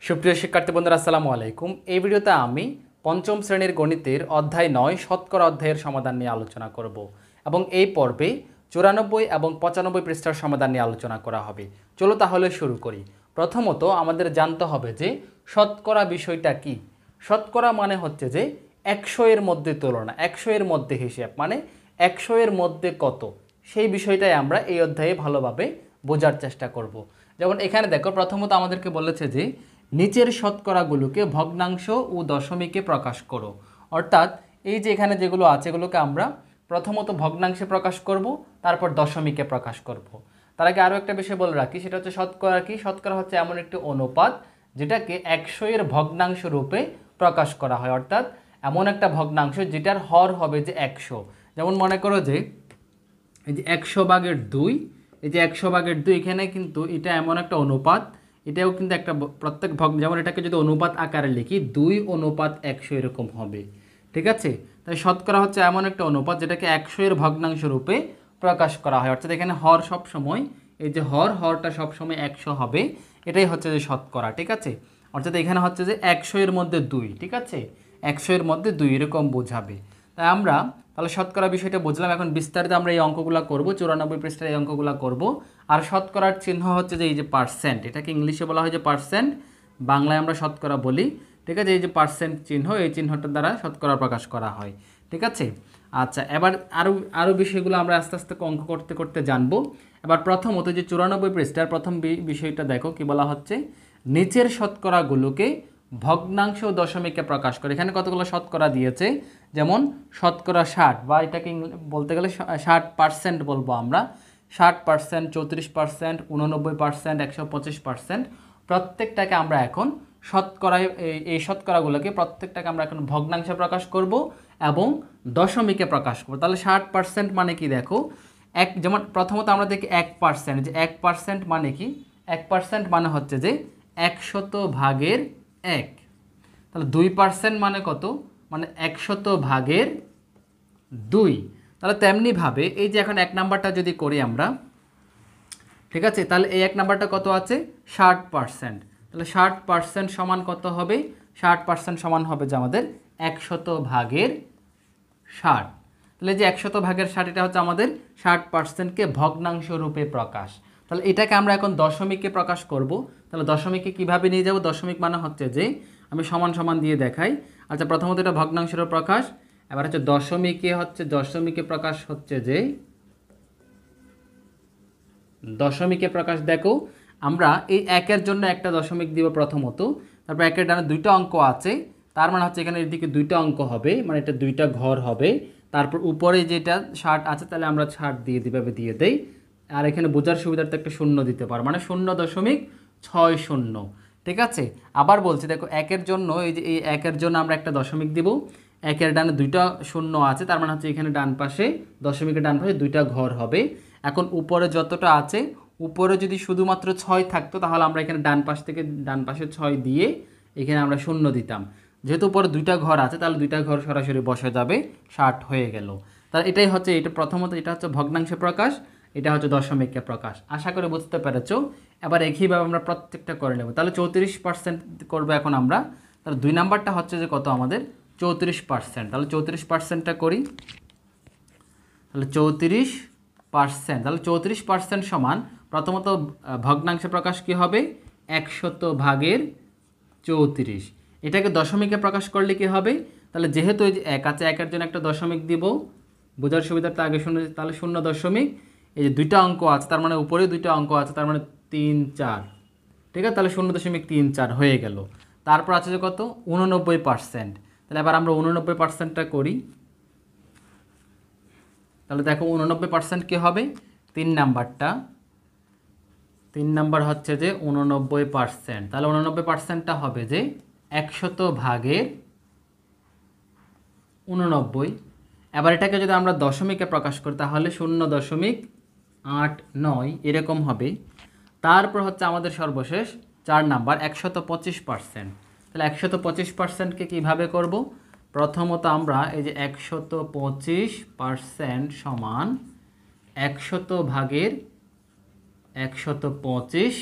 সুপ্রিয় শিক্ষার্থী বন্ধুরা আসসালামু আলাইকুম। এই ভিডিওতে আমি পঞ্চম শ্রেণীর গণিতের অধ্যায় 9 শতকরা অধ্যায়ের সমাধান নিয়ে আলোচনা করব এবং এই পর্বে 94 এবং 95 পৃষ্ঠার সমাধান নিয়ে আলোচনা করা হবে। চলো তাহলে শুরু করি। প্রথমত আমাদের জানতে হবে যে শতকরা বিষয়টা কি। শতকরা মানে হচ্ছে যে 100 এর মধ্যে তুলনা, 100 এর মধ্যে হিসাব, মানে 100 এর মধ্যে কত, সেই বিষয়টাই আমরা এই অধ্যায়ে ভালোভাবে বোঝার চেষ্টা করব। যেমন এখানে দেখো, প্রথমত আমাদেরকে বলেছে যে নিচের শতকরাগুলোকে ভগ্নাংশ ও দশমিকে প্রকাশ করো। অর্থাৎ এই যে এখানে যেগুলো আছে এগুলোকে আমরা প্রথমত ভগ্নাংশে প্রকাশ করব, তারপর দশমিকে প্রকাশ করব। তার আগে আরও একটা বিষয় বলে রাখি, সেটা হচ্ছে শতকরা কি। শতকরা হচ্ছে এমন একটি অনুপাত যেটাকে 100 এর ভগ্নাংশ রূপে প্রকাশ করা হয়। অর্থাৎ এমন একটা ভগ্নাংশ যেটার হর হবে যে 100। যেমন মনে করো যে এই যে 100/2, এই যে 100/2 এখানে কিন্তু এটা এমন একটা অনুপাত, এটাও কিন্তু একটা প্রত্যেক যেমন এটাকে যদি অনুপাত আকারে লিখি 2:100 এরকম হবে, ঠিক আছে। তাই শতকরা হচ্ছে এমন একটা অনুপাত যেটাকে 100 এর ভগ্নাংশ রূপে প্রকাশ করা হয়। অর্থাৎ এখানে হর সবসময়, এই যে হরটা সবসময় 100 হবে, এটাই হচ্ছে যে শতকরা, ঠিক আছে। অর্থাৎ এখানে হচ্ছে যে 100 এর মধ্যে 2, ঠিক আছে, 100 এর মধ্যে 2 এরকম বোঝাবে। তাই আমরা তাহলে শতকরা বিষয়টা বুঝলাম। এখন বিস্তারিত আমরা এই অঙ্কগুলো করব, 94 পৃষ্ঠার এই অঙ্কগুলো করব। আর শতকরার চিহ্ন হচ্ছে যে এই যে পার্সেন্ট, এটাকে ইংলিশে বলা হয় যে পার্সেন্ট, বাংলায় আমরা শতকরা বলি, ঠিক আছে। এই যে পার্সেন্ট চিহ্ন, এই চিহ্নটার দ্বারা শতকরা প্রকাশ করা হয়, ঠিক আছে। আচ্ছা, এবার আরও বিষয়গুলো আমরা আস্তে আস্তে অঙ্ক করতে করতে জানবো। এবার প্রথমত যে 94 পৃষ্ঠার প্রথম বিষয়টা দেখো কি বলা হচ্ছে, নিচের শতকরাগুলোকে ভগ্নাংশ ও দশমিকে প্রকাশ করে। এখানে কতগুলো শতকরা দিয়েছে, যেমন শতকরা 60, বা এটাকে বলতে গেলে 60% বলবো আমরা। 60%, 34%, 89%, 125%, প্রত্যেকটাকে আমরা এখন শতকরায়, এই শতকরাগুলোকে প্রত্যেকটাকে আমরা এখন ভগ্নাংশে প্রকাশ করব এবং দশমিকে প্রকাশ করব। তাহলে 60% মানে কি দেখো, যেমন প্রথমত আমরা দেখি 1%, যে 1% মানে কি, 1% মানে হচ্ছে যে 100/1। তাহলে 2% মানে কত, মানে 100/2। তাহলে তেমনিভাবে এই যে এখন 1 নাম্বারটা যদি করি আমরা, ঠিক আছে, তাহলে এই 1 নাম্বারটা কত আছে, 60%। তাহলে 60% সমান কত হবে, 60% সমান হবে যে আমাদের 100/60। তাহলে যে 100/60 এটা হচ্ছে আমাদের 60%কে ভগ্নাংশ রূপে প্রকাশ। তাহলে এটাকে আমরা এখন দশমিকে প্রকাশ করব। তাহলে দশমিকে কিভাবে নিয়ে যাব, দশমিক মানে হচ্ছে যে আমি সমান সমান দিয়ে দেখাই। আচ্ছা, প্রথমত এটা ভগ্নাংশের প্রকাশ, এবার হচ্ছে দশমিকে প্রকাশ হচ্ছে যে দশমিকে প্রকাশ। দেখো আমরা এই 1-এর জন্য একটা দশমিক দিব প্রথমত, তারপর 1-এর ডানে 2টা অঙ্ক আছে, তার মানে হচ্ছে এখানে এদিকে 2টা অঙ্ক হবে, মানে এটা 2টা ঘর হবে। তারপর উপরে যেটা 60 আছে তাহলে আমরা 60 দিয়ে দিয়ে দেই। আর এখানে বোঝার সুবিধার্থে একটা শূন্য দিতে পারো, মানে 0.60, ঠিক আছে। আবার বলছি দেখো, 1-এর জন্য এই যে এই 1-এর জন্য আমরা একটা দশমিক দিব, 1-এর ডানে 2টা শূন্য আছে, তার মানে হচ্ছে এখানে ডান পাশে, দশমিকের ডান পাশে 2টা ঘর হবে। এখন উপরে যতটা আছে, উপরে যদি শুধুমাত্র 6 থাকতো তাহলে আমরা এখানে ডান পাশে 6 দিয়ে এখানে আমরা শূন্য দিতাম। যেহেতু উপরে 2টা ঘর আছে তাহলে 2টা ঘর সরাসরি বসে যাবে, 60 হয়ে গেল। তাহলে এটাই হচ্ছে, এটা প্রথমত এটা হচ্ছে ভগ্নাংশে প্রকাশ, এটা হচ্ছে দশমিকে প্রকাশ। আশা করি বুঝতে পেরেছো। এবার একইভাবে আমরা প্রত্যেকটা করে নেব। তাহলে 34% করবো এখন আমরা। তাহলে 2 নাম্বারটা হচ্ছে যে কত আমাদের, 34%। তাহলে 34%টা করি, তাহলে 34%। তাহলে 34% সমান প্রথমত ভগ্নাংশে প্রকাশ কি হবে, 100/34। এটাকে দশমিকে প্রকাশ করলে কি হবে, তাহলে যেহেতু এই যে 1 আছে, 1-এর জন্য একটা দশমিক দিব, বোঝার সুবিধার্থে আগে শূন্য, তাহলে 0. এই যে 2টা অঙ্ক আছে, তার মানে উপরে 2টা অঙ্ক আছে, তার মানে 3, 4, ঠিক আছে। তাহলে 0.34 হয়ে গেল। তারপর আছে যে কত, 89%। তাহলে এবার আমরা 89%টা করি। তাহলে দেখো 89% কী হবে, 3 নাম্বারটা, 3 নাম্বার হচ্ছে যে 89%। তাহলে 89%টা হবে যে 100/89। এবার এটাকে যদি আমরা দশমিকে প্রকাশ করি তাহলে 0.89 এরকম হবে। তারপর হচ্ছে আমাদের সর্বশেষ 4 নাম্বার 125%। তাহলে 125%কে কীভাবে করব, প্রথমত আমরা এই যে 125% সমান 100/125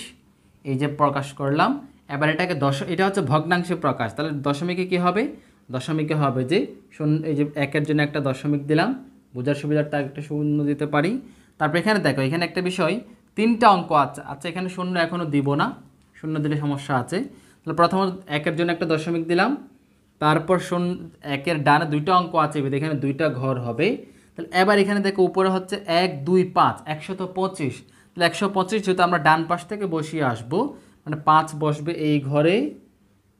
এই যে প্রকাশ করলাম, এবার এটাকে এটা হচ্ছে ভগ্নাংশে প্রকাশ, তাহলে দশমিকে কি হবে, দশমিকে হবে যে শূন্য, এই যে একের জন্য একটা দশমিক দিলাম, বোঝার সুবিধার্থে একটা শূন্য দিতে পারি। তারপর এখানে দেখো, এখানে একটা বিষয়, 3টা অঙ্ক আছে, আচ্ছা এখানে শূন্য এখনও দিব না, শূন্য দিলে সমস্যা আছে। তাহলে প্রথমত একের জন্য একটা দশমিক দিলাম, তারপর একের ডানে 2টা অঙ্ক আছে, এখানে 2টা ঘর হবে। তাহলে এবার এখানে দেখো উপরে হচ্ছে 1 2 5 125, তাহলে 125 যেহেতু আমরা ডান পাশ থেকে বসিয়ে আসবো, মানে 5 বসবে এই ঘরে,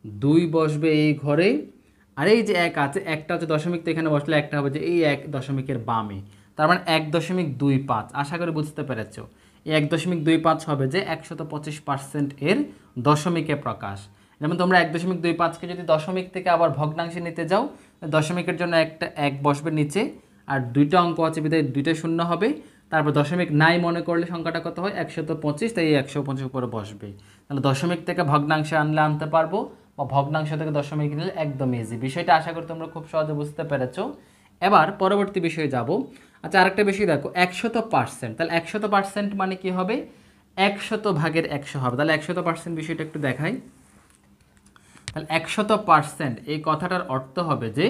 2 বসবে এই ঘরে, আর এই যে 1 আছে, একটা হচ্ছে দশমিক, তো এখানে বসলে একটা হবে যে এই 1 দশমিকের বামে, তার মানে 1.25। আশা করি বুঝতে পেরেছ। এই 1.25 হবে যে 125% এর দশমিকে প্রকাশ। যেমন তোমরা 1.25কে যদি দশমিক থেকে আবার ভগ্নাংশে নিতে যাও, দশমিকের জন্য একটা 1 বসবে নিচে, আর 2টা অঙ্ক আছে বিধায় 2টা শূন্য হবে, তারপর দশমিক নাই মনে করলে সংখ্যাটা কত হয় 125, তাই এই 125 উপরে বসবে। তাহলে দশমিক থেকে ভগ্নাংশে আনলে আনতে পারবো, বা ভগ্নাংশ থেকে দশমিক নিলে একদম ইজি। বিষয়টা আশা করি তোমরা খুব সহজে বুঝতে পেরেছো। এবার পরবর্তী বিষয়ে যাব। আচ্ছা আরেকটা বিষয় দেখো, 100%, তাহলে 100% মানে কি হবে, 100/100 হবে। তাহলে 100% বিষয়টা একটু দেখাই। তাহলে 100% এই কথাটার অর্থ হবে যে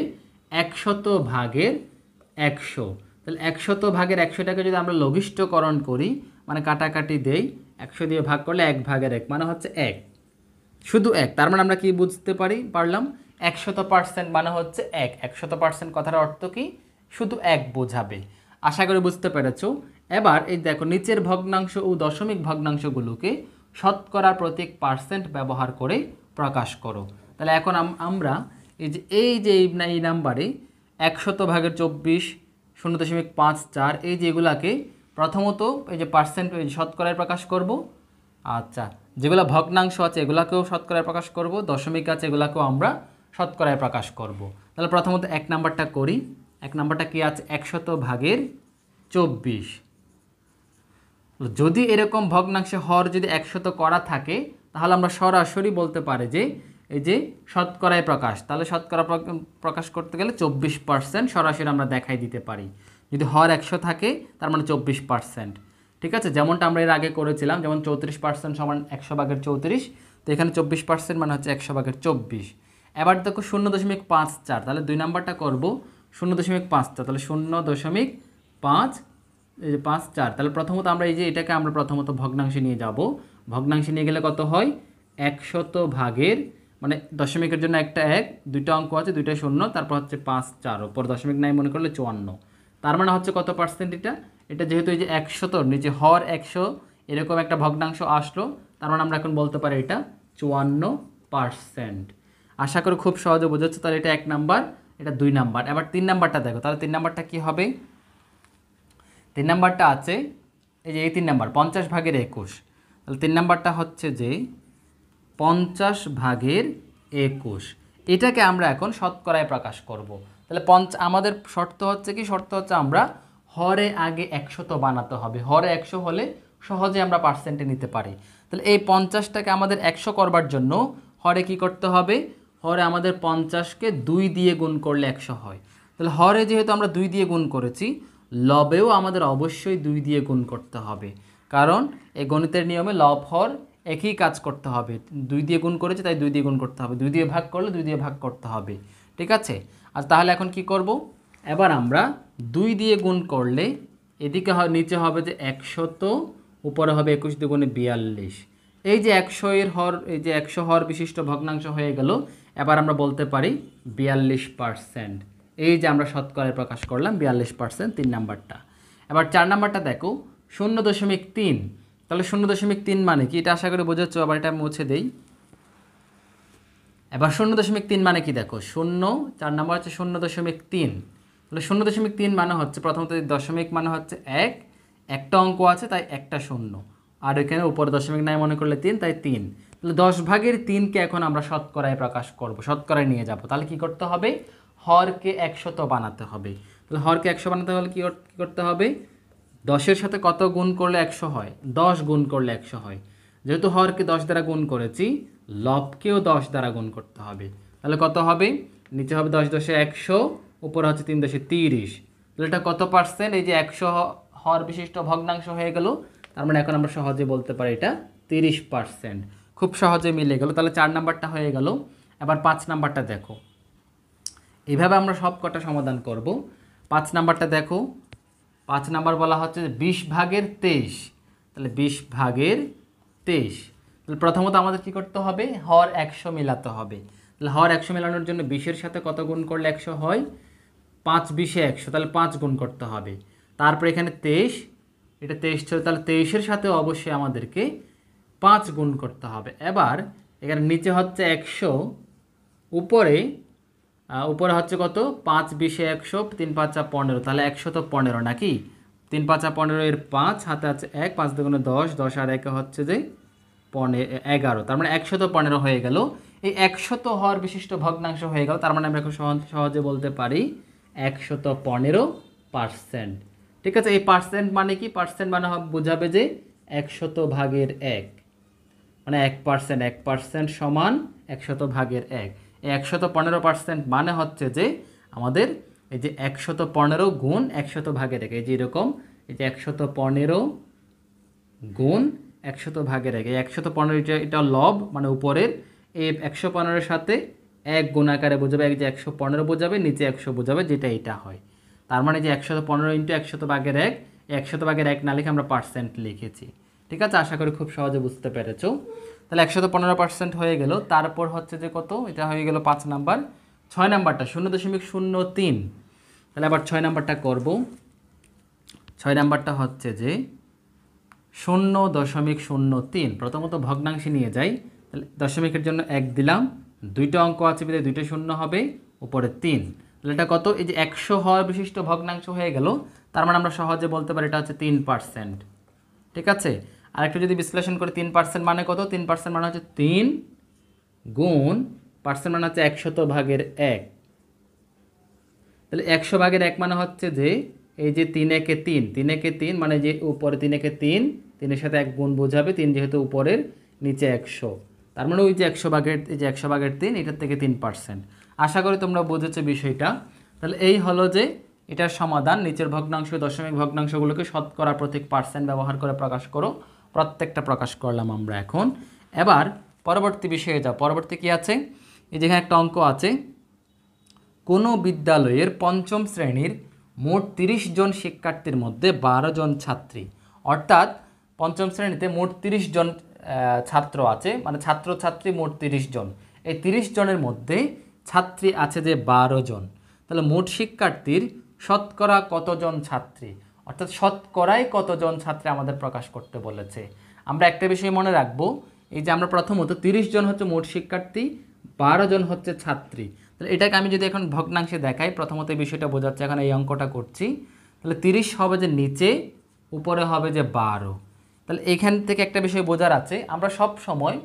100/100। তাহলে 100/100টাকে যদি আমরা লঘিষ্ঠকরণ করি, মানে কাটাকাটি দেই, 100 দিয়ে ভাগ করলে 1/1 মানে হচ্ছে 1, শুধু 1। তার মানে আমরা কি বুঝতে পারলাম, 100% মানে হচ্ছে 1। 100% কথার অর্থ কি, শুধু 1 বোঝাবে। আশা করি বুঝতে পেরেছো। এবার এই দেখো, নিচের ভগ্নাংশ ও দশমিক ভগ্নাংশগুলোকে শতকরা প্রতীক পার্সেন্ট ব্যবহার করে প্রকাশ করো। তাহলে এখন আমরা এই নাম্বারে 100/24, 0.54, এই যে এগুলাকে প্রথমত এই যে পার্সেন্ট, এই শতকরায় প্রকাশ করব। আচ্ছা, যেগুলো ভগ্নাংশ আছে এগুলাকেও শতকরায় প্রকাশ করব, দশমিক আছে এগুলাকেও আমরা শতকরায় প্রকাশ করব। তাহলে প্রথমত 1 নাম্বারটা করি। 1 নাম্বারটা কি আছে, 100/24। যদি এরকম ভগ্নাংশে হর যদি 100 করা থাকে, তাহলে আমরা সরাসরি বলতে পারি যে এই যে শতকরায় প্রকাশ। তাহলে শতকরা প্রকাশ করতে গেলে 24% সরাসরি আমরা দেখাই দিতে পারি। যদি হর 100 থাকে তার মানে 24%। ঠিক আছে, যেমনটা আমরা এর আগে করেছিলাম, যেমন 34% সমান 100/34, তো এখানে 24% মানে হচ্ছে 100/24। এবার দেখো 0.54, তাহলে 2 নাম্বারটা করব 0.54, তাহলে 0.54, তাহলে প্রথমত আমরা এই যে এটাকে আমরা প্রথমত ভগ্নাংশে নিয়ে যাব। ভগ্নাংশে নিয়ে গেলে কত হয়, 100/, মানে দশমিকের জন্য একটা 1, 2টা অঙ্ক আছে, 2টা শূন্য, তারপর হচ্ছে 5 4, ওপর দশমিক নাই মনে করলে 54। তার মানে হচ্ছে কত পার্সেন্ট, এটা যেহেতু এই যে 100 নিচে হর 100 এরকম একটা ভগ্নাংশ আসলো, তার মানে আমরা এখন বলতে পারি এটা 54%। আশা করি খুব সহজে বোঝাচ্ছে। তাহলে এটা 1 নাম্বার, এটা 2 নাম্বার। এবার 3 নাম্বারটা দেখো, তাহলে 3 নাম্বারটা কি হবে, 3 নাম্বারটা আছে এই যে এই 3 নাম্বার 50/21। তাহলে 3 নাম্বারটা হচ্ছে যে 50/21, এটাকে আমরা এখন শতকরায় প্রকাশ করব। তাহলে আমাদের শর্ত হচ্ছে আমরা হরে আগে 100 বানাতে হবে। হরে 100 হলে সহজে আমরা পার্সেন্টে নিতে পারি। তাহলে এই 50টাকে আমাদের 100 করবার জন্য হরে কি করতে হবে, হরে আমাদের 50কে 2 দিয়ে গুণ করলে 100 হয়। তাহলে হরে যেহেতু আমরা 2 দিয়ে গুণ করেছি, লবেও আমাদের অবশ্যই 2 দিয়ে গুণ করতে হবে, কারণ এই গণিতের নিয়মে লব হর একই কাজ করতে হবে। 2 দিয়ে গুণ করেছে তাই 2 দিয়ে গুণ করতে হবে, 2 দিয়ে ভাগ করলে 2 দিয়ে ভাগ করতে হবে। ঠিক আছে, আর তাহলে এখন কি করব, এবার আমরা 2 দিয়ে গুণ করলে এদিকে নিচে হবে যে 100, উপরে হবে 21 দুগুণে 42। এই যে 100 এর হর, এই যে 100 হর বিশিষ্ট ভগ্নাংশ হয়ে গেল। এবার আমরা বলতে পারি 42%। এই যে আমরা শতকরায় প্রকাশ করলাম 42%, 3 নাম্বারটা। এবার 4 নাম্বারটা দেখো 0.3, তাহলে 0.3 মানে কি, এটা আশা করি বোঝাচ্ছ। আবার এটা মুছে দেই। এবার 0.3 মানে কি দেখো, 4 নাম্বার হচ্ছে 0.3। তাহলে 0.3 মানে হচ্ছে প্রথমত দশমিক মানে হচ্ছে 1, একটা অঙ্ক আছে তাই একটা শূন্য, আর এখানে উপরে দশমিক নাই মনে করলে 3, তাই 3। তাহলে 10/3কে এখন আমরা শতকরায় প্রকাশ করব, শতকরায় নিয়ে যাব। তাহলে কি করতে হবে, হরকে 100 বানাতে হবে। তাহলে হরকে 100 বানাতে হলে কি করতে হবে, 10-এর সাথে কত গুণ করলে 100 হয়, 10 গুণ করলে 100 হয়। যেহেতু হরকে 10 দ্বারা গুণ করেছি, লবকেও 10 দ্বারা গুণ করতে হবে। তাহলে কত হবে, নিচে হবে 10 10 100, উপরে হচ্ছে 3 10 30। তাহলে এটা কত পার্সেন্ট, এই যে 100 হর বিশিষ্ট ভগ্নাংশ হয়ে গেল। তার মানে এখন আমরা সহজে বলতে পারি এটা 30%। খুব সহজে মিলে গেল। তাহলে 4 নাম্বারটা হয়ে গেল। এবার 5 নাম্বারটা দেখো, এইভাবে আমরা সব কটা সমাধান করব। 5 নাম্বারটা দেখো, 5 নাম্বার বলা হচ্ছে 20 ভাগের 23। তাহলে 20 ভাগের 23, তাহলে প্রথমত আমাদের কী করতে হবে, হর 100 মিলাতে হবে। তাহলে হর 100 মেলানোর জন্য 20-এর সাথে কত গুণ করলে 100 হয়, 5 20-এ 100, তাহলে 5 গুণ করতে হবে। তারপর এখানে 23, এটা 23 ছিল, তাহলে 23-এর সাথে অবশ্যই আমাদেরকে 5 গুণ করতে হবে। এবার এখানে নিচে হচ্ছে 100, উপরে হচ্ছে কত, 5 20-এ 100, 3 5 15, তাহলে 115 নাকি, 3 5 15 এর 5, হাতে আছে 1, 5 দুগুণে 10, 10 আর 1 হচ্ছে যে 11, তার মানে 115 হয়ে গেল। এই 100 হর বিশিষ্ট ভগ্নাংশ হয়ে গেল, তার মানে আমরা এখন সহজে বলতে পারি 115%। ঠিক আছে, এই পার্সেন্ট মানে কি, পার্সেন্ট মানে বোঝাবে যে 100 ভাগের 1, মানে 1%, 1% সমান 100 ভাগের 1। এই 115% মানে হচ্ছে যে আমাদের এই যে 115 গুণ 100 ভাগের 1, এই যে এরকম, এই যে 115 গুণ 100 ভাগের 1, এই 115 এটা লব মানে উপরের, এই 115-এর সাথে 1 গুণ আকারে বোঝাবে, এক যে 115 বোঝাবে, নিচে 100 বোঝাবে, যেটা এটা হয়। তার মানে যে 115 ইন্টু 100 ভাগের 1, 100 ভাগের 1 না লিখে আমরা পার্সেন্ট লিখেছি। ঠিক আছে, আশা করি খুব সহজে বুঝতে পেরেছো। তাহলে 115% হয়ে গেল। তারপর হচ্ছে যে কত, এটা হয়ে গেল 5 নাম্বার। 6 নাম্বারটা 0.03, তাহলে আবার 6 নাম্বারটা করব। 6 নাম্বারটা হচ্ছে যে 0.03, প্রথমত ভগ্নাংশে নিয়ে যাই, তাহলে দশমিকের জন্য 1 দিলাম, দুইটা অঙ্ক আছে বিধায় দুইটা শূন্য হবে, উপরে 3, তাহলে এটা কত, এই যে 100 হওয়ার বিশিষ্ট ভগ্নাংশ হয়ে গেল, তার মানে আমরা সহজে বলতে পারি এটা হচ্ছে 3%। ঠিক আছে, আর একটু যদি বিশ্লেষণ করি, 3% মানে কত, 3% মানে হচ্ছে 3 গুণ, পার্সেন্ট মানে হচ্ছে 100 ভাগের 1, তাহলে 100 ভাগের 1 মানে হচ্ছে যে এই যে 3 একে 3, 3 একে 3 মানে যে উপরে 3 একে 3, 3-এর সাথে 1 গুণ বোঝাবে, 3 যেহেতু উপরের, নিচে 100, তার মানে ওই যে 100 ভাগের, এই যে 100 ভাগের 3, এটার থেকে 3%। আশা করি তোমরা বুঝেছো বিষয়টা। তাহলে এই হলো যে এটার সমাধান। নিচের ভগ্নাংশ, দশমিক ভগ্নাংশগুলোকে শতকরা প্রতীক পার্সেন্ট ব্যবহার করে প্রকাশ করো। প্রত্যেকটা প্রকাশ করলাম আমরা এখন। এবার পরবর্তী বিষয়ে যাও। পরবর্তী কি আছে, এই যেখানে একটা অঙ্ক আছে, কোনো বিদ্যালয়ের 5ম শ্রেণীর মোট 30 জন শিক্ষার্থীর মধ্যে 12 জন ছাত্রী, অর্থাৎ 5ম শ্রেণীতে মোট 30 জন ছাত্র আছে, মানে ছাত্রছাত্রী মোট 30 জন। এই 30 জনের মধ্যে ছাত্রী আছে যে 12 জন, তাহলে মোট শিক্ষার্থীর শতকরা কতজন ছাত্রী, অর্থাৎ শতকরায় কতজন ছাত্রী আমাদের প্রকাশ করতে বলেছে। আমরা একটা বিষয় মনে রাখবো, এই যে আমরা প্রথমত 30 জন হচ্ছে মোট শিক্ষার্থী, 12 জন হচ্ছে ছাত্রী। তাহলে এটাকে আমি যদি এখন ভগ্নাংশে দেখাই, প্রথমত এই বিষয়টা বোঝাচ্ছে, এখন এই অঙ্কটা করছি। তাহলে 30 হবে যে নিচে, উপরে হবে যে 12। তাহলে এখান থেকে একটা বিষয় বোঝার আছে, আমরা সব সময়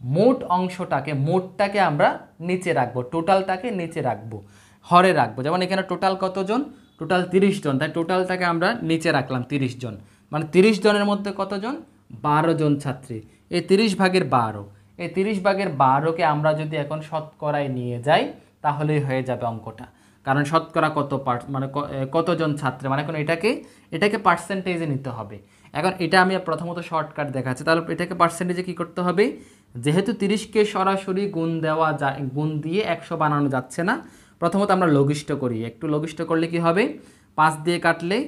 মোট অংশটাকে, মোটটাকে আমরা নিচে রাখবো, টোটালটাকে নিচে রাখবো, হরে রাখবো। যেমন এখানে টোটাল কতজন, টোটাল 30 জন, তাই টোটালটাকে আমরা নিচে রাখলাম 30 জন, মানে 30 জনের মধ্যে কতজন, 12 জন ছাত্রী। এই 30 ভাগের 12, এই 30 ভাগের 12কে আমরা যদি এখন শতকরায় নিয়ে যাই, তাহলেই হয়ে যাবে অঙ্কটা। কারণ শতকরা কত মানে কতজন ছাত্র, মানে এখন এটাকে পার্সেন্টেজে নিতে হবে। এখন এটা আমি প্রথমত শর্টকাট দেখাচ্ছি, তাহলে এটাকে পার্সেন্টেজে কী করতে হবে, যেহেতু 30কে সরাসরি গুণ দেওয়া যায়, গুণ দিয়ে 100 বানানো যাচ্ছে না, প্রথমত আমরা লঘিষ্ঠ করি। একটু লঘিষ্ঠ করলে কি হবে, 5 দিয়ে কাটলে,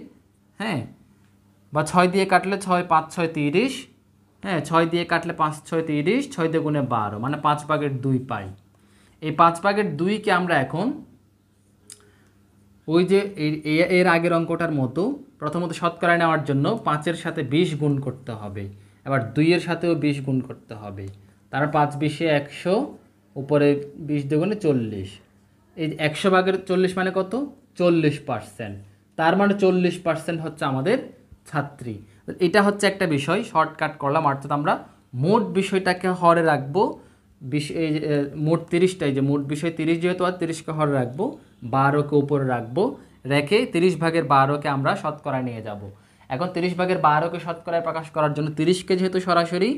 হ্যাঁ, বা 6 দিয়ে কাটলে 6 5 6 30, হ্যাঁ, 6 দিয়ে কাটলে 5 6 30, 6 দিয়ে গুণে 12, মানে 5 ভাগের 2 পাই। এই 5 ভাগের 2কে আমরা এখন ওই যে এর আগের অঙ্কটার মতো প্রথমত শতকরা নেওয়ার জন্য 5-এর সাথে 20 গুণ করতে হবে, আবার 2-এর সাথেও 20 গুণ করতে হবে, তার 5 20-এ 100, উপরে 20 দুগুণে 40। এই 100 ভাগের 40 মানে কত, 40%, তার মানে 40% হচ্ছে আমাদের ছাত্রী। এটা হচ্ছে একটা বিষয় শর্টকাট করলাম, অর্থাৎ আমরা মোট বিষয়টাকে হরে রাখবো, এই মোট 30টাই, যে মোট বিষয় 30 যেহেতু, আর 30কে হরে রাখবো, 12কে উপরে রাখবো, রেখে 30 ভাগের 12কে আমরা শতকরা নিয়ে যাব। এখন 30 ভাগের 12কে শতকরায় প্রকাশ করার জন্য 30কে যেহেতু সরাসরি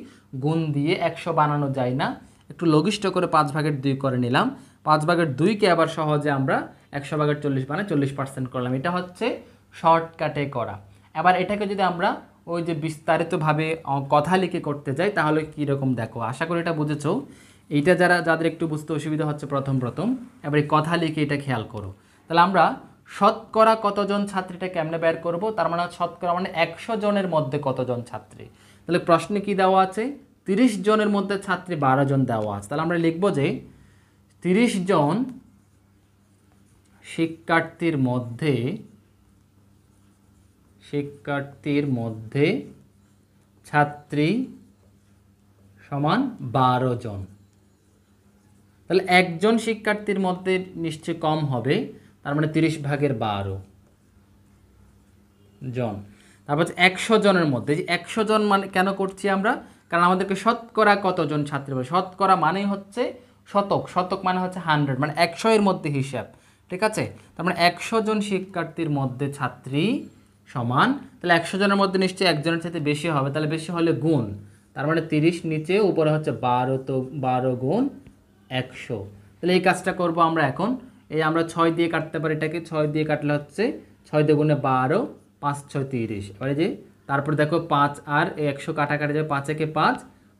গুণ দিয়ে 100 বানানো যায় না, একটু লঘিষ্ঠ করে 5 ভাগের 2 করে নিলাম। 5 ভাগের 2কে আবার সহজে আমরা 100 ভাগের 40 মানে 40% করলাম। এটা হচ্ছে শর্টকাটে করা। এবার এটাকে যদি আমরা ওই যে বিস্তারিতভাবে কথা লিখে করতে যাই তাহলে কীরকম দেখো, আশা করি এটা বুঝেছো। এইটা যাদের একটু বুঝতে অসুবিধা হচ্ছে প্রথম এবার এই কথা লিখে এটা খেয়াল করো। তাহলে আমরা শতকরা কতজন ছাত্রীটা কেমনে বের করব, তার মানে শতকরা মানে 100 জনের মধ্যে কতজন ছাত্রী। তাহলে প্রশ্নে কি দেওয়া আছে, 30 জনের মধ্যে ছাত্রী 12 জন দেওয়া আছে। তাহলে আমরা লিখব যে 30 জন শিক্ষার্থীর মধ্যে ছাত্রী সমান 12 জন। তাহলে একজন শিক্ষার্থীর মধ্যে নিশ্চয় কম হবে, তার মানে 30 ভাগের 12 জন। তারপর 100 জনের মধ্যে, 100 জন মানে কেন করছি আমরা, কারণ আমাদেরকে শতকরা কতজন ছাত্রী হবে, শতকরা মানে হচ্ছে শতক মানে হচ্ছে 100, মানে 100 এর মধ্যে হিসাব, ঠিক আছে। তার মানে 100 জন শিক্ষার্থীর মধ্যে ছাত্রী সমান, তাহলে 100 জনের মধ্যে নিশ্চয়ই একজনের সাথে বেশি হবে, তাহলে বেশি হলে গুণ, তার মানে 30 নিচে উপরে হচ্ছে 12, তো 12 গুণ 100। তাহলে এই কাজটা করব আমরা এখন। এই আমরা 6 দিয়ে কাটতে পারি এটাকে, 6 দিয়ে কাটলে হচ্ছে 6 দ্বিগুণে 12, 5 6 30। এবারে যে তারপর দেখো 5 আর 100 কাটাকাটি যাবে, 5 একে 5,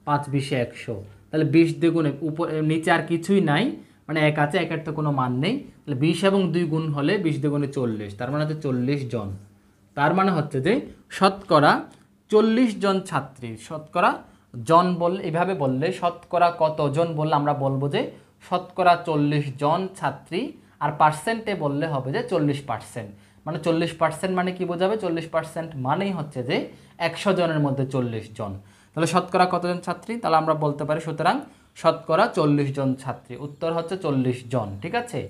5 20 100। তাহলে 20 দ্বিগুণে উপরে নিচে আর কিছুই নাই, মানে 1 আছে, 1 এর তো কোনো মান নেই। তাহলে 20 এবং 2 গুণ হলে 20 দ্বিগুণে 40, তার মানে হচ্ছে 40 জন। তার মানে হচ্ছে যে শতকরা 40 জন ছাত্রী, শতকরা জন বললে এভাবে বললে, শতকরা কতজন বললে আমরা বলবো যে শতকরা 40 জন ছাত্রী, আর পার্সেন্টে বললে হবে যে 40%। মানে 40% মানে কি বোঝাবে, 40% মানেই হচ্ছে যে 100 জনের মধ্যে 40 জন। তাহলে শতকরা কতজন ছাত্রী, তাহলে আমরা বলতে পারি সুতরাং শতকরা 40 জন ছাত্রী, উত্তর হচ্ছে 40 জন, ঠিক আছে।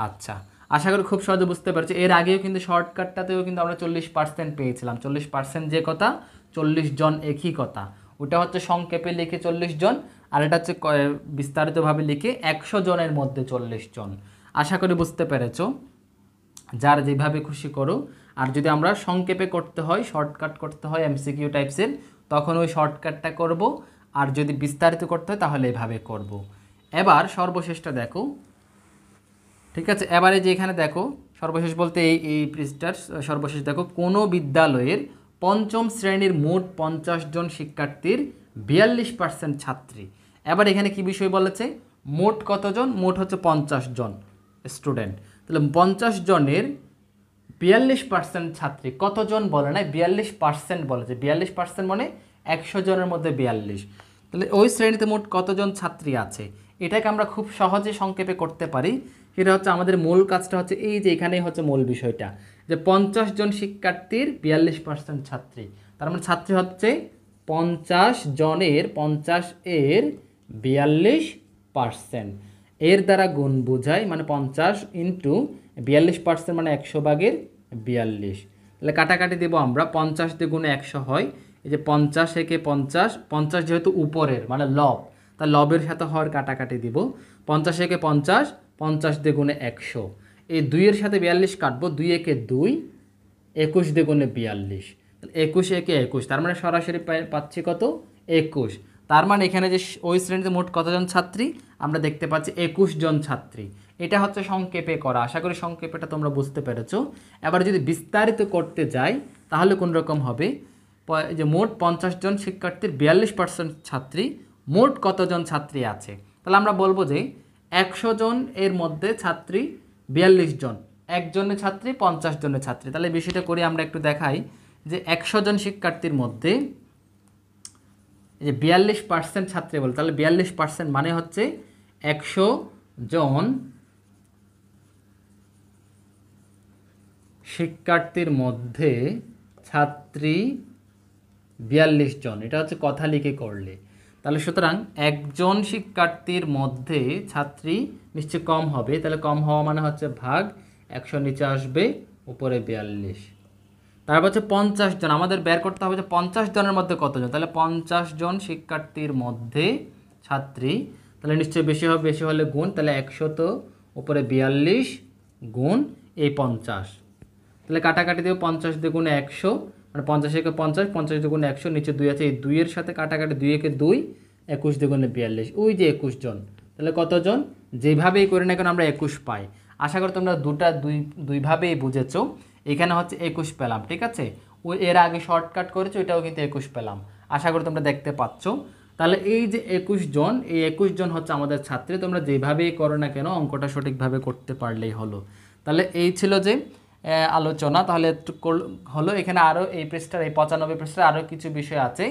আচ্ছা, আশা করি খুব সহজে বুঝতে পারছি। এর আগেও কিন্তু শর্টকাটটাতেও কিন্তু আমরা 40% পেয়েছিলাম, 40% যে কথা 40 জন একই কথা, ওটা হচ্ছে সংক্ষেপে লিখে 40 জন, আর এটা হচ্ছে বিস্তারিতভাবে লিখে 100 জনের মধ্যে 40 জন। আশা করি বুঝতে পেরেছো, যার যেভাবে খুশি করো। আর যদি আমরা সংক্ষেপে করতে হয়, শর্টকাট করতে হয় এমসিকিউ টাইপসের, তখন ওই শর্টকাটটা করব, আর যদি বিস্তারিত করতে হয় তাহলে এভাবে করব। এবার সর্বশেষটা দেখো, ঠিক আছে। এবারে যে এখানে দেখো সর্বশেষ বলতে এই পৃষ্ঠার সর্বশেষ দেখো, কোনো বিদ্যালয়ের 5ম শ্রেণীর মোট 50 জন শিক্ষার্থীর 42% ছাত্রী। এবার এখানে কি বিষয় বলেছে, মোট কতজন, মোট হচ্ছে 50 জন স্টুডেন্ট। তাহলে 50 জনের 42% ছাত্রী, কতজন বলে না, 42% বলেছে। 42% মানে 100 জনের মধ্যে 42। তাহলে ওই শ্রেণীতে মোট কতজন ছাত্রী আছে, এটাকে আমরা খুব সহজে সংক্ষেপে করতে পারি। সেটা হচ্ছে আমাদের মূল কাজটা হচ্ছে এই যে এখানেই হচ্ছে মূল বিষয়টা, যে 50 জন শিক্ষার্থীর 42% ছাত্রী, তার মানে ছাত্রী হচ্ছে 50 জনের 50 এর 42%। এর দ্বারা গুণ বোঝায়, মানে 50 ইন্টু 42% মানে 100 ভাগের 42। তাহলে কাটাকাটি দেবো আমরা, 50 দিয়ে গুণে 100 হয়, এই যে 50 একে 50, 50 যেহেতু উপরের মানে লব, তার লবের সাথে হওয়ার কাটাকাটি দিব। 50 একে 50, 50 দিয়ে গুণে 100, এই 2 এর সাথে 42 কাটবো, 2 একে 2, 21 দিয়ে গুণে 42, 21 একে 21, তার মানে সরাসরি পাচ্ছি কত, 21। তার মানে এখানে যে ওই শ্রেণীতে মোট কতজন ছাত্রী আমরা দেখতে পাচ্ছি 21 জন ছাত্রী। এটা হচ্ছে সংক্ষেপে করা, আশা করি সংক্ষেপেটা তোমরা বুঝতে পেরেছো। এবার যদি বিস্তারিত করতে যাই তাহলে কোন রকম হবে, যে মোট 50 জন শিক্ষার্থীর 42% ছাত্রী, মোট কতজন ছাত্রী আছে। তাহলে আমরা বলবো যে 100 জন এর মধ্যে ছাত্রী 42 জন, একজনের ছাত্রী 50 জনের ছাত্রী। তাহলে বিষয়টা করে আমরা একটু দেখাই, যে 100 জন শিক্ষার্থীর মধ্যে এই যে 42% ছাত্রী বলে, তাহলে 42% মানে হচ্ছে 100 জন শিক্ষার্থীর মধ্যে ছাত্রী 42 জন, এটা হচ্ছে কথা লিখে করলে। তাহলে সুতরাং একজন শিক্ষার্থীর মধ্যে ছাত্রী নিশ্চয়ই কম হবে, তাহলে কম হওয়া মানে হচ্ছে ভাগ 100 নিচে আসবে, উপরে 42। তারপর হচ্ছে 50 জন, আমাদের বের করতে হবে যে 50 জনের মধ্যে কতজন, তাহলে 50 জন শিক্ষার্থীর মধ্যে ছাত্রী, তাহলে নিশ্চয়ই বেশি হবে, বেশি হলে গুণ, তাহলে 100 তো উপরে 42 গুণ এই 50, তাহলে কাটাকাটি দেবো, 50 দিয়ে গুণে 100, মানে 50 একে 50, 50 দিয়ে গুণে 100, নিচে 2 আছে, এই 2 এর সাথে কাটাকাটি, 2 একে 2, 21 দিয়ে গুণে 42, ওই যে 21 জন। তাহলে কতজন, যেভাবেই করে না কেন আমরা 21 পাই। আশা করি তোমরা দুইভাবেই বুঝেছো। এখানে হচ্ছে 21 পেলাম, ঠিক আছে। ওই এর আগে শর্টকাট করেছি, ওইটাও কিন্তু 21 পেলাম। আশা করি তোমরা দেখতে পাচ্ছ। তাহলে এই যে 21 জন, এই 21 জন হচ্ছে আমাদের ছাত্রী। তোমরা যেভাবেই করো না কেন অঙ্কটা সঠিকভাবে করতে পারলেই হলো। তাহলে এই ছিল যে আলোচনা। তাহলে একটু হলো এখানে আরও এই পৃষ্ঠার, এই 95 পৃষ্ঠার আরও কিছু বিষয় আছে।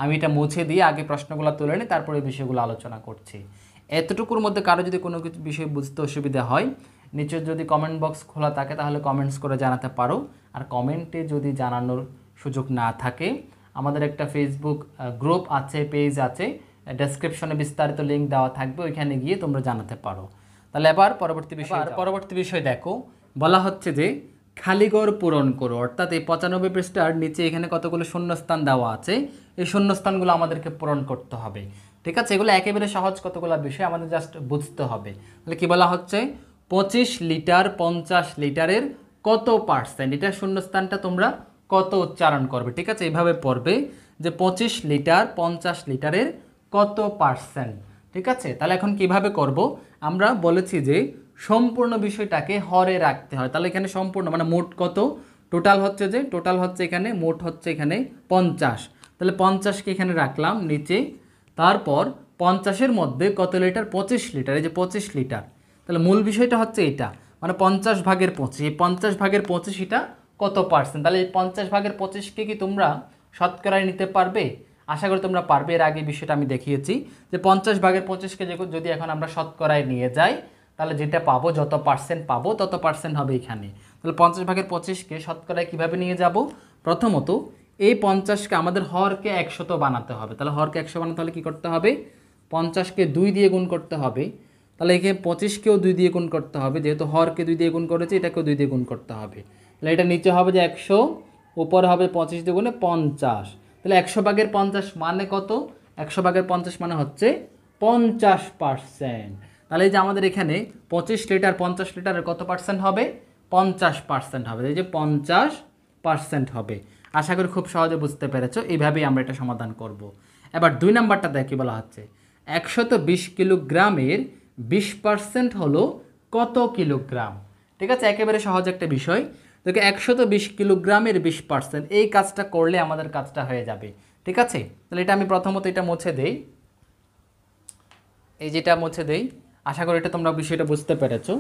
আমি এটা মুছে দিয়ে আগে প্রশ্নগুলো তুলে নিই, তারপরে এই বিষয়গুলো আলোচনা করছি। এতটুকুর মধ্যে কারো যদি কোনো কিছু বিষয় বুঝতে অসুবিধা হয়, নিচে যদি কমেন্ট বক্স খোলা থাকে তাহলে কমেন্টস করে জানাতে পারো। আর কমেন্টে যদি জানানোর সুযোগ না থাকে, আমাদের একটা ফেসবুক গ্রুপ আছে, পেজ আছে, ডেসক্রিপশনে বিস্তারিত লিঙ্ক দেওয়া থাকবে, ওইখানে গিয়ে তোমরা জানাতে পারো। তাহলে এবার পরবর্তী বিষয় দেখো, বলা হচ্ছে যে খালিঘর পূরণ করো। অর্থাৎ এই 95 পৃষ্ঠার নিচে এখানে কতগুলো শূন্যস্থান দেওয়া আছে, এই শূন্যস্থানগুলো আমাদেরকে পূরণ করতে হবে। ঠিক আছে, এগুলো একেবারে সহজ কতগুলো বিষয় আমাদের জাস্ট বুঝতে হবে। তাহলে কি বলা হচ্ছে, 25 লিটার 50 লিটারের কত পার্সেন্ট, এটা শূন্যস্থানটা তোমরা কত উচ্চারণ করবে। ঠিক আছে, এইভাবে পড়বে যে 25 লিটার 50 লিটারের কত পার্সেন্ট। ঠিক আছে, তাহলে এখন কিভাবে করব, আমরা বলেছি যে সম্পূর্ণ বিষয়টাকে হরে রাখতে হয়। তাহলে এখানে সম্পূর্ণ মানে মোট কত, টোটাল হচ্ছে এখানে মোট হচ্ছে এখানে 50। তাহলে 50কে এখানে রাখলাম নিচে, তারপর 50-এর মধ্যে কত লিটার, 25 লিটার, এই যে 25 লিটার। তাহলে মূল বিষয়টা হচ্ছে এটা, মানে 50 ভাগের 25, এই 50 ভাগের 25 এটা কত পার্সেন্ট। তাহলে এই 50 ভাগের 25কে কি তোমরা শতকরায় নিতে পারবে? আশা করি তোমরা পারবে। এর আগে বিষয়টা আমি দেখিয়েছি যে 50 ভাগের 25কে যদি এখন আমরা শতকরায় নিয়ে যাই, তাহলে যেটা পাবো, যত পার্সেন্ট পাবো তত পার্সেন্ট হবে এখানে। তাহলে 50 ভাগের 25কে শতকরায় কীভাবে নিয়ে যাব, প্রথমত এই 50কে আমাদের হরকে 100 বানাতে হবে। তাহলে হরকে 100 বানাতে হলে কী করতে হবে, 50কে 2 দিয়ে গুণ করতে হবে। তাহলে এখানে 25কেও 2 দিয়ে গুণ করতে হবে, যেহেতু হরকে 2 দিয়ে গুণ করেছে, এটাকেও 2 দিয়ে গুণ করতে হবে। তাহলে এটা নিচে হবে যে 100, উপরে হবে 25 দিয়ে গুণে 50। তাহলে 100 ভাগের 50 মানে কত, 100 ভাগের 50 মানে হচ্ছে 50%। তাহলে এই যে আমাদের এখানে 25 লিটার 50 লিটারের কত পার্সেন্ট হবে, 50% হবে। এই যে 50% হবে। আশা করি খুব সহজে বুঝতে পেরেছো। এইভাবেই আমরা এটা সমাধান করব। এবার 2 নাম্বারটা দেখি, বলা হচ্ছে 120 কিলোগ্রামের 20% হলো কত কিলোগ্রাম। ঠিক আছে, একেবারে সহজ একটা বিষয়। দেখো 120 কিলোগ্রামের 20%, এই কাজটা করলে আমাদের কাজটা হয়ে যাবে। ঠিক আছে, তাহলে এটা আমি প্রথমত এটা মুছে দেই, এই যেটা মুছে দেই। আশা করি এটা তোমরা বিষয়টা বুঝতে পেরেছো।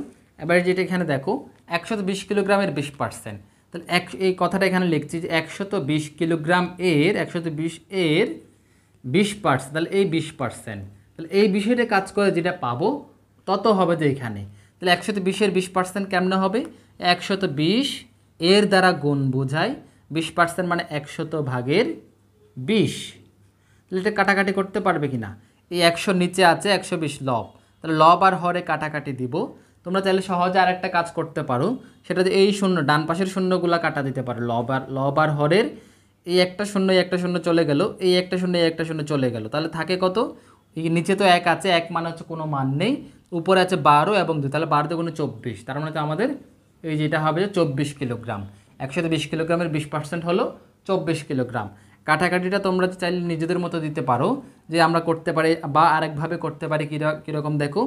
এবার যেটা এখানে দেখো 120 কিলোগ্রামের 20%, তাহলে এই কথাটা এখানে লিখছি যে 120 কিলোগ্রাম এর 120 এর 20%, তাহলে এই 20%, তাহলে এই বিষয়টা কাজ করে যেটা পাবো তত হবে যে এখানে। তাহলে 120-এর 20% কেমনে হবে, 120 এর দ্বারা গুণ বোঝায় 20% মানে 100 ভাগের 20। তাহলে এটা কাটাকাটি করতে পারবে কি না, এই 100 নিচে আছে 120 লব, তাহলে লব আর হরে কাটাকাটি দিব। তোমরা চাইলে সহজে আরেকটা কাজ করতে পারো, সেটা যে এই শূন্য ডান পাশের শূন্যগুলো কাটা দিতে পারো। লব আর হরের এই একটা শূন্য এই একটা শূন্য চলে গেল, এই একটা শূন্য এই একটা শূন্য চলে গেল, তাহলে থাকে কত, এই নিচে তো 1 আছে, 1 মানে হচ্ছে কোনো মান নেই, উপরে আছে 12 এবং 2, তাহলে 12 দুগুণে 24, তার মানে হচ্ছে আমাদের এই যেটা হবে 24 কিলোগ্রাম। 120 কিলোগ্রামের 20% হলো 24 কিলোগ্রাম। কাটাকাটিটা তোমরা চাইলে নিজেদের মতো দিতে পারো, যে আমরা করতে পারি বা আরেকভাবে করতে পারি। কীরকম দেখো,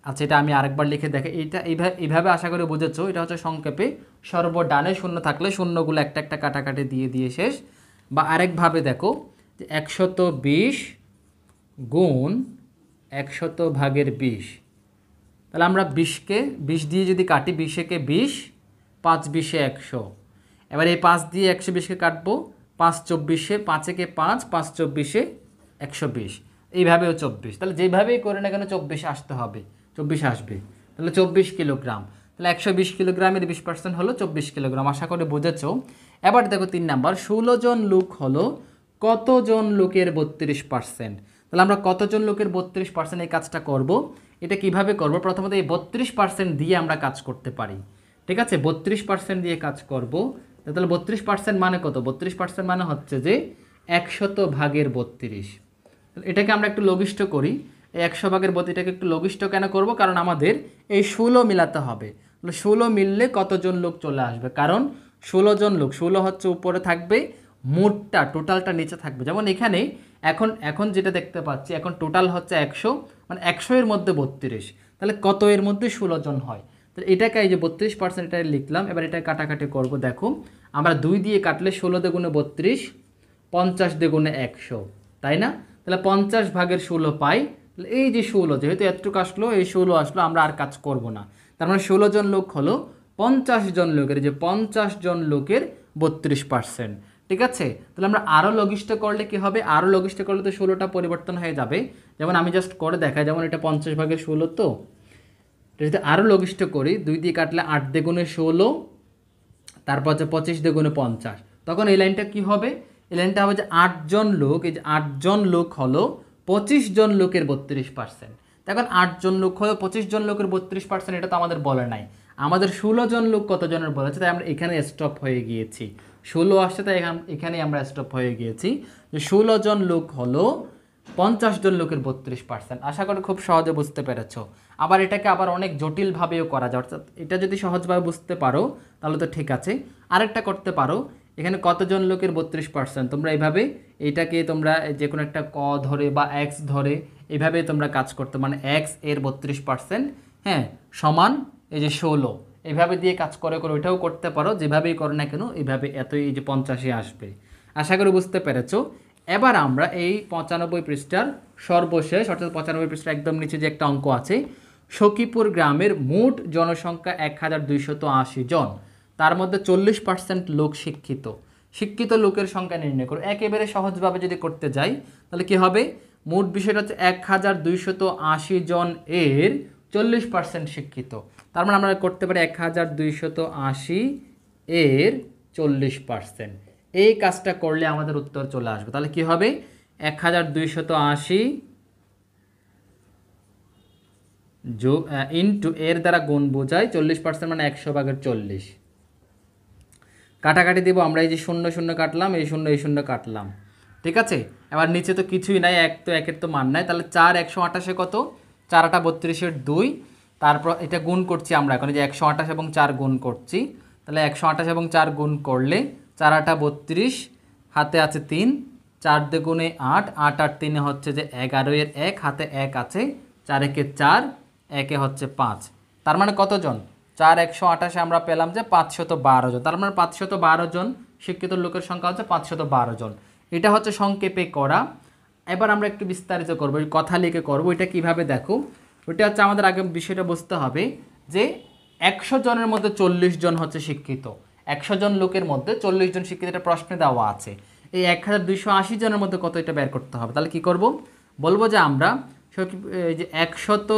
আচ্ছা এটা আমি আরেকবার লিখে দেখে, এইটা এইভাবে আশা করে বুঝেছো। এটা হচ্ছে সংক্ষেপে সর্বডানে শূন্য থাকলে শূন্যগুলো একটা একটা কাটাকাটি দিয়ে শেষ। বা আরেকভাবে দেখো যে 120 গুণ 100 ভাগের 20, তাহলে আমরা 20কে 20 দিয়ে যদি কাটি, 20-একে 20, 5 20-এ 100। এবার এই 5 দিয়ে 120কে কাটবো, 5 24-এ, 5-একে 5, 5 24-এ 120, এইভাবেও 24। তাহলে যেভাবেই করে না কেন 24 আসতে হবে, 24 আসবে। তাহলে 24 কিলোগ্রাম, তাহলে 120 কিলোগ্রামের 20% হলো 24 কিলোগ্রাম। আশা করে বুঝেছো। এবার দেখো 3 নাম্বার, 16 জন লোক হলো কতজন লোকের 32%। তাহলে আমরা কতজন লোকের 32% এই কাজটা করব। এটা কিভাবে করব, প্রথমত এই 32% দিয়ে আমরা কাজ করতে পারি। ঠিক আছে, 32% দিয়ে কাজ করব। তাহলে 32% মানে কত, 32% মানে হচ্ছে যে 100 ভাগের 32। এটাকে আমরা একটু লঘিষ্ঠ করি, এই 100 ভাগের 32 এটাকে একটু লঘিষ্ঠ কেন করব, কারণ আমাদের এই 16 মিলাতে হবে। 16 মিললে কতজন লোক চলে আসবে, কারণ 16 জন লোক, 16 হচ্ছে উপরে থাকবে, মোটটা টোটালটা নিচে থাকবে। যেমন এখানে এখন যেটা দেখতে পাচ্ছি, এখন টোটাল হচ্ছে 100, মানে 100 এর মধ্যে 32, তাহলে কত এর মধ্যে 16 জন হয়। তাহলে এটাকে এই যে 32% এটা লিখলাম। এবার এটা কাটাকাটি করব। দেখো আমরা 2 দিয়ে কাটলে 16 দ্বিগুণে 32, 50 দ্বিগুণে 100, তাই না? তাহলে 50 ভাগের 16 পাই। তাহলে এই যে 16, যেহেতু এতটুকু আসলো, এই 16 আসলো, আমরা আর কাজ করব না। তার মানে 16 জন লোক হলো 50 জন লোকের, যে 50 জন লোকের 32%, ঠিক আছে? তাহলে আমরা আরও লঘিষ্ঠ করলে কি হবে? আরও লঘিষ্ঠ করলে তো 16টা পরিবর্তন হয়ে যাবে। যেমন আমি জাস্ট করে দেখাই, যেমন এটা 50 ভাগের 16, তো যদি আরও লঘিষ্ঠ করি, 2 দিয়ে কাটলে 8 দ্বিগুণে 16, তারপর হচ্ছে 25 দ্বিগুণে 50, তখন এই লাইনটা কি হবে? এই লাইনটা হবে যে 8 জন লোক, এই যে 8 জন লোক হলো 25 জন লোকের 32%। এখন 8 জন লোক হলো 25 জন লোকের 32%, এটা তো আমাদের বলে নাই। আমাদের 16 জন লোক কত জনের বলেছে, তাই আমরা এখানে স্টপ হয়ে গিয়েছি। 16 আসছে, তাই এখানেই আমরা স্টপ হয়ে গিয়েছি যে 16 জন লোক হলো 50 জন লোকের 32%। আশা করি খুব সহজে বুঝতে পেরেছো। আবার এটাকে আবার অনেক জটিলভাবেও করা যায়, অর্থাৎ এটা যদি সহজভাবে বুঝতে পারো তাহলে তো ঠিক আছে। আরেকটা করতে পারো, এখানে কতজন লোকের 32%, তোমরা এইভাবে এইটাকে তোমরা যে কোনো একটা ক ধরে বা এক্স ধরে এইভাবে তোমরা কাজ করতে, মানে এক্স এর 32%, হ্যাঁ, সমান এই যে 16, এইভাবে দিয়ে কাজ করে করে ওইটাও করতে পারো। যেভাবেই করো না কেন এইভাবে এতই এই যে 50 আসবে। আশা করি বুঝতে পেরেছো। এবার আমরা এই 95 পৃষ্ঠার সর্বশেষ, অর্থাৎ 95 পৃষ্ঠার একদম নিচে যে একটা অঙ্ক আছে, সখীপুর গ্রামের মোট জনসংখ্যা 1280 জন, তার মধ্যে 40% লোক শিক্ষিত। শিক্ষিত লোকের সংখ্যা নির্ণয় করো। একেবারে সহজভাবে যদি করতে যাই তাহলে কি হবে? মোট বিষয়টা হচ্ছে 1280 জন এর 40% শিক্ষিত। তার মানে আমরা করতে পারি 1280 এর 40%। এই কাজটা করলে আমাদের উত্তর চলে আসবে। তাহলে কি হবে? 1280 ইন্টু এর দ্বারা গুণ বোঝায় 40%, মানে 100 ভাগের 40। কাটাকাটি দিব আমরা, এই যে 0 0 কাটলাম, এই 0 এই 0 কাটলাম, ঠিক আছে? এবার নিচে তো কিছুই নাই, এক তো একের তো মান নাই, তাহলে 4 128 কত? 4 8 32 2, তারপর এটা গুণ করছি আমরা এখন, যে 128 এবং 4 গুণ করছি। তাহলে 128 এবং 4 গুণ করলে 4 8 32, হাতে আছে 3, 4 দ্বিগুণে 8, 8 8 3 হচ্ছে যে 11 এর 1, হাতে 1 আছে, 4 একে 4, 1 হচ্ছে 5। তার মানে কতজন? 4 128 আমরা পেলাম যে 512 জন। তার মানে 512 জন শিক্ষিত লোকের সংখ্যা হচ্ছে 512 জন। এটা হচ্ছে সংক্ষেপে করা। এবার আমরা একটু বিস্তারিত করবো, কথা লিখে করবো। এটা কিভাবে দেখো, ওইটা হচ্ছে আমাদের আগে বিষয়টা বুঝতে হবে যে 100 জনের মধ্যে 40 জন হচ্ছে শিক্ষিত। 100 জন লোকের মধ্যে 40 জন শিক্ষিত, এটা প্রশ্নে দেওয়া আছে। এই 1280 জনের মধ্যে কত, এটা বের করতে হবে। তাহলে কি করব? বলবো যে আমরা এই যে 100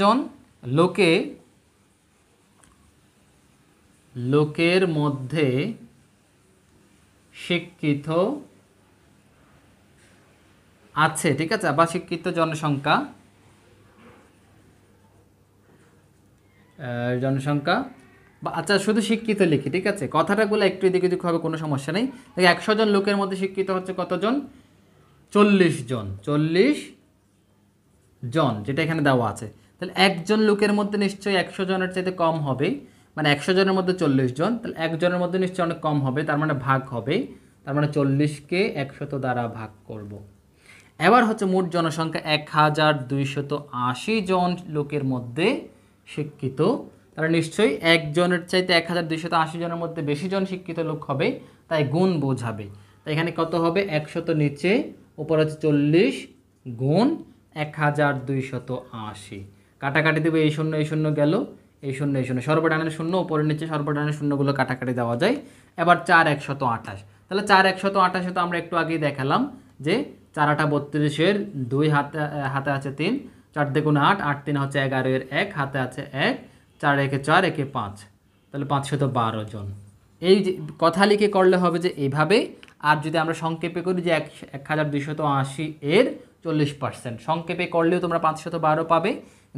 জন লোকের মধ্যে শিক্ষিত আছে, ঠিক আছে, বা শিক্ষিত জনসংখ্যা বা আচ্ছা শুধু শিক্ষিত লিখি, ঠিক আছে, কথাটাগুলো একটু এদিক ওদিক হবে, কোনো সমস্যা নেই। 100 জন লোকের মধ্যে শিক্ষিত হচ্ছে কতজন? 40 জন। 40 জন যেটা এখানে দেওয়া আছে। তাহলে একজন লোকের মধ্যে নিশ্চয়ই 100 জনের চাইতে কম হবে, মানে 100 জনের মধ্যে 40 জন, তাহলে একজনের মধ্যে নিশ্চয়ই অনেক কম হবে, তার মানে ভাগ হবে। তার মানে 40কে 100 দ্বারা ভাগ করব। এবার হচ্ছে মোট জনসংখ্যা 1280 জন লোকের মধ্যে শিক্ষিত, তারা নিশ্চয়ই একজনের চাইতে 1280 জনের মধ্যে বেশি জন শিক্ষিত লোক হবে, তাই গুণ বোঝাবে। তাই এখানে কত হবে? 100 নিচে, উপর হচ্ছে 40 গুণ 1280। কাটাকাটি দেবে, এই 0 এই 0 গেল, এই 0 এই 0, সর্বডানের 0, উপরের নিচে সর্বডানের 0গুলো কাটাকাটি দেওয়া যায়। এবার 4 128, তাহলে 4 128 তো আমরা একটু আগেই দেখালাম যে 4 8 32 2, হাতে আছে 3, 4 দ্বিগুণে 8, 8 3 হচ্ছে 11 এর 1, হাতে আছে 1, 4 একে 4, একে 5, তাহলে 512 জন। এই যে কথা লিখে করলে হবে যে এইভাবে। আর যদি আমরা সংক্ষেপে করি যে 1280 এর 40%, সংক্ষেপে করলেও তোমরা 512 পাবে।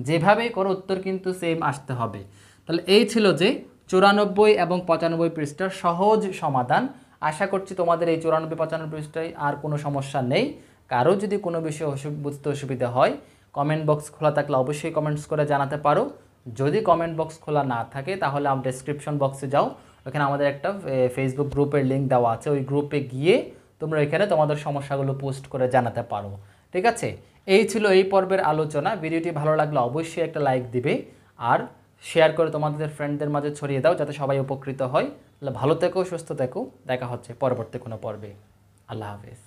যেভাবেই করো উত্তর কিন্তু সেম আসতে হবে। তাহলে এই ছিল যে 94 এবং 95 পৃষ্ঠার সহজ সমাধান। আশা করছি তোমাদের এই 94 95 পৃষ্ঠায় আর কোনো সমস্যা নেই। কারো যদি কোনো বিষয়ে বুঝতে অসুবিধা হয়, কমেন্ট বক্স খোলা থাকলে অবশ্যই কমেন্টস করে জানাতে পারো। যদি কমেন্ট বক্স খোলা না থাকে তাহলে আমরা ডেসক্রিপশন বক্সে যাও, ওখানে আমাদের একটা ফেসবুক গ্রুপের লিঙ্ক দেওয়া আছে, ওই গ্রুপে গিয়ে তোমরা এখানে তোমাদের সমস্যাগুলো পোস্ট করে জানাতে পারো, ঠিক আছে? এই ছিল এই পর্বের আলোচনা। ভিডিওটি ভালো লাগলে অবশ্যই একটা লাইক দিবে, আর শেয়ার করে তোমাদের ফ্রেন্ডদের মাঝে ছড়িয়ে দাও যাতে সবাই উপকৃত হয়। তাহলে ভালো থেকো, সুস্থ থেকো, দেখা হচ্ছে পরবর্তী কোনো পর্বে। আল্লাহ হাফেজ।